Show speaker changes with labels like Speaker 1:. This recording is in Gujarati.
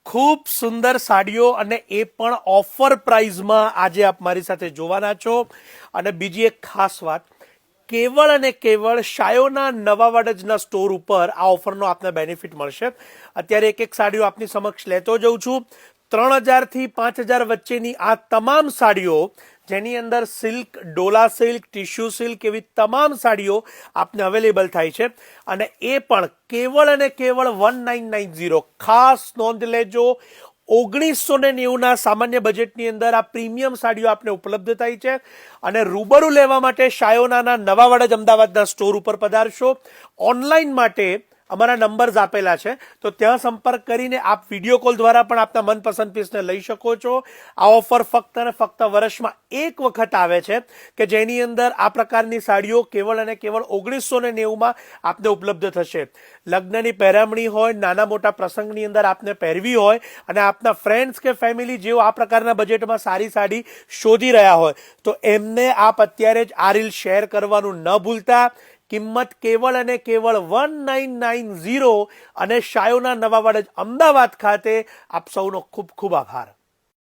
Speaker 1: ખૂબ સુંદર સાડીઓ અને એ પણ ઓફર પ્રાઇઝમાં આજે આપ મારી સાથે જોવાના છો। અને બીજી એક ખાસ વાત, કેવળ અને કેવળ શાયોના નવા વાડજના સ્ટોર ઉપર આ ઓફરનો આપને બેનિફિટ મળશે। અત્યારે એક એક સાડીઓ આપની સમક્ષ લેતો જઉં છું। 3000 થી 5000 વચ્ચેની આ તમામ સાડીઓ, જેની અંદર silk, Dola silk, tissue silk એવી તમામ સાડીઓ આપને અવેલેબલ થાય છે। અને એ પણ કેવળ અને કેવળ 1990। ખાસ નોંધ લેજો, 1990ના સામાન્ય બજેટની અંદર આ પ્રીમિયમ સાડીઓ આપને ઉપલબ્ધ થાય છે। અને રૂબરૂ લેવા માટે શાયોનાના નવા વાડજ અમદાવાદના સ્ટોર ઉપર પધારશો। ઓનલાઈન માટે અમારા નંબર્સ આપેલા છે, તો ત્યાં સંપર્ક કરીને આપ વિડીયો કોલ દ્વારા પણ આપના મનપસંદ પીસને લઈ શકો છો। આ ઓફર ફક્ત અને ફક્ત વર્ષમાં એક વખત આવે છે કે જેની અંદર આ પ્રકારની સાડીઓ કેવળ અને કેવળ 1990માં આપને ઉપલબ્ધ થશે। લગ્નની પહેરામણી હોય, નાના મોટા પ્રસંગની અંદર આપને પહેરવી હોય અને આપના ફ્રેન્ડ્સ કે ફેમિલી જેઓ આ પ્રકારના બજેટમાં સારી સાડી શોધી રહ્યા હોય, તો એમને આપ અત્યારે જ આ રીલ શેર કરવાનું ન ભૂલતા। કિંમત કેવળ અને કેવળ 1990 અને શાયોના નવા વાડજ અમદાવાદ ખાતે। આપ સૌનો ખૂબ ખૂબ આભાર।